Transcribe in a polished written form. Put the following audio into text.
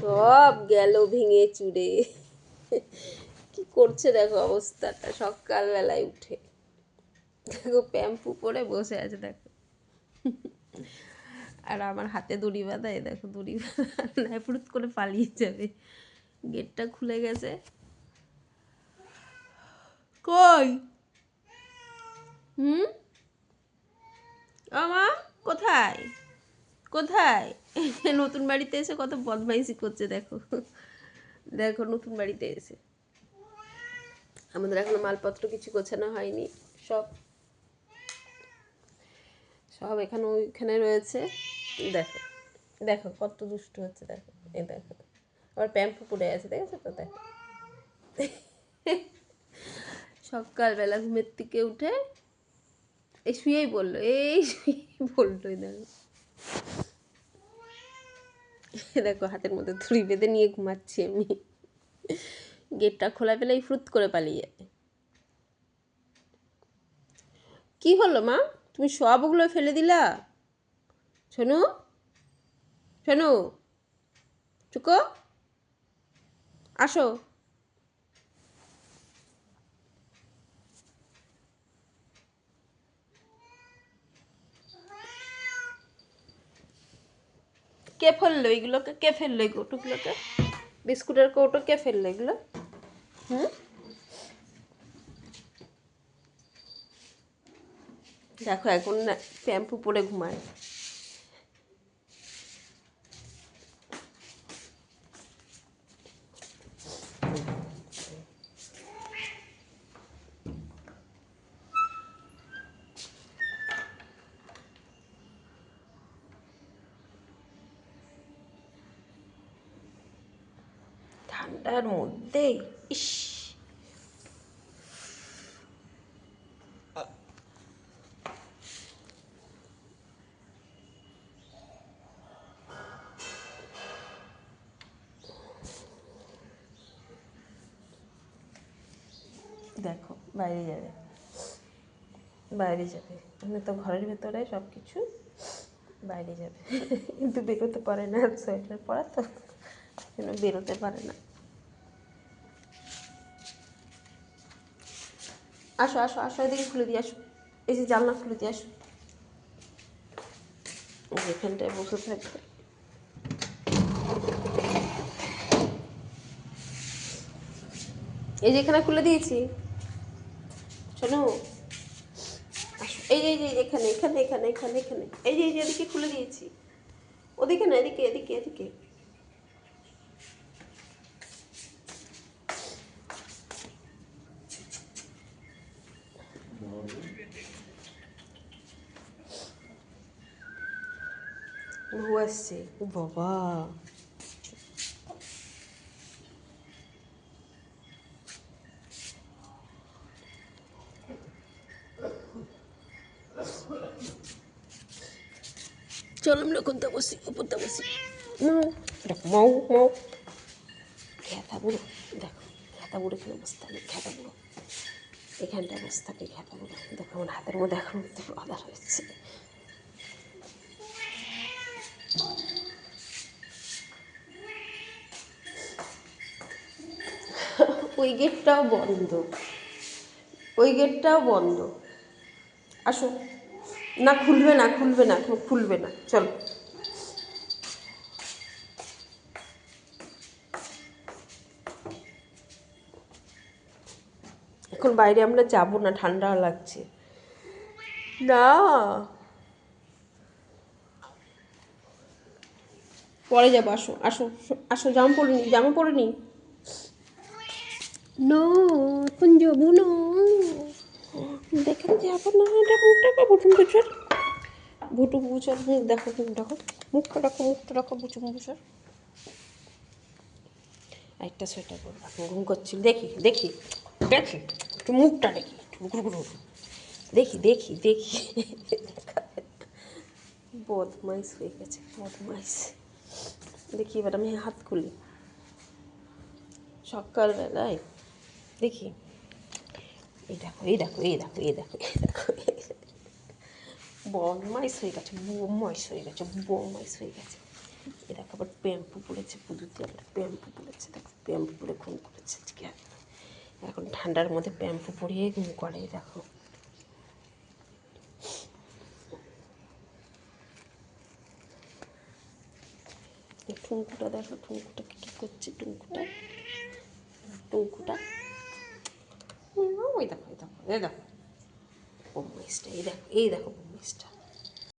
সব গেল ভেঙে চুরে। কি করছে দেখো অবস্থাটা সকালবেলায় উঠে। দেখো প্যাম্পু পরে বসে আছে দেখো। আর আমার হাতে দড়ি বাঁধা, এই দেখো দড়ি বাঁধা ফুরুত করে পালিয়ে যাবে। গেটটা খুলে গেছে। কই আমা কোথায় কোথায়? নতুন বাড়িতে এসে কত বদমাইশি করছে দেখো। দেখো নতুন বাড়িতে এসে আমাদের এখনো মালপত্র কিছু গোছানো হয়নি, সব সব এখানে ওইখানে রয়েছে। দেখো দেখো কত দুষ্টু হচ্ছে দেখো, এই দেখো আবার প্যাম্পু পরে আছে, দেখেছো তো? দেখো সকালবেলা ঘুমের থেকে উঠে এই শুয়েই বললো, এই শুয়েই বললো, দেখো দেখো হাতের মধ্যে ছুরি বেঁধে নিয়ে ঘুমাচ্ছি আমি। গেটটা খোলা পেলেই ফ্রুত করে পালিয়ে যাবে। কি হলো মা, তুমি সবগুলো ফেলে দিলা? শোনো শোনো চুকো আসো। কে ফেললো এগুলোকে? কে ফেললো এই কৌটোগুলোকে? বিস্কুটের কৌটো কে ফেললো এগুলো? দেখো এখন না প্যাম্পু পরে ঘুমায়। ঠান্ডার মধ্যে ইস, দেখো বাইরে যাবে, বাইরে যাবে। আমি তো ঘরের ভেতরে সব কিছু, বাইরে যাবে কিন্তু বেরোতে পারে না, সোয়েটার পরা তো যেন বেরোতে পারে না। আসো আসো আসো, এদিকে খুলে দিয়ে আসো, এই যে জানলা খুলে দিয়ে আসো। যেখানটায় বসে থাকবে এই যে এখানে খুলে দিয়েছি, শোনো আসো, এই যে এই যে এখানে এখানে এখানে এখানে এখানে এই যে এই যে এদিকে খুলে দিয়েছি, ওদিকে না এদিকে এদিকে এদিকে। ঘু আসছে, ও বাবা চলো আমরা কোনটা বসি, উপরটা বসি। মাও দেখো মাও মাও খেতা বুড়ো, দেখো খেতা বুড়ো এখানে বসে থাকে, খেতা বুড়ো এখানটায় বসে থাকে, খেতা বুড়ো। দেখো আমার হাতের মধ্যে এখন আদার হয়েছে। ওই গেটটাও বন্ধ, ওই গেটটাও বন্ধ। আসো না, খুলবে না খুলবে না খুলবে না, চলো। এখন বাইরে আমরা যাবো না, ঠান্ডা লাগছে। না পরে যাবো, আসো আসো আসো, জামা পরে নি, জামা পরে নি। না এখন যাবো না, দেখেন যাবো না, এটা মুখটা বুঝুন বুঝুন, ভুটু বুঝার মুখ দেখো, মুখ দেখো, মুখটা রাখো, মুখটা রাখো, বুঝুন বুঝার। একটা সোয়েটার পরো, এখন ঘুম করছিল, দেখি দেখি দেখি একটু মুখটা দেখি, একটু ঘুরঘুর দেখি দেখি দেখি। বদমাইশ হয়ে গেছে, বদমাইশ। দেখি এবার আমি হাত খুলি সকালবেলায়, দেখি এই দেখো এই দেখো এই দেখো এই দেখো এই দেখো বদমাইশ হয়ে গেছে, বদমাইশ হয়ে গেছে, বদমাইশ হয়ে গেছে। এ দেখো আবার প্যাম্পু পড়েছে, পুজোতে আবার প্যাম্পু পড়েছে, দেখো প্যাম্পু পরে ঘুম করেছে আজকে। এখন ঠান্ডার মধ্যে প্যাম্পু পরিয়ে ঘুম করে, দেখো। টুঙ্কুটা দেখো, টুঙ্কুটাকে কী করছে, টুঙ্কুটা টুঙ্কুটা ওই দেখো এই দেখো এই দেখো বদমাইশটা, এই দেখো এই দেখো বদমাইশটা।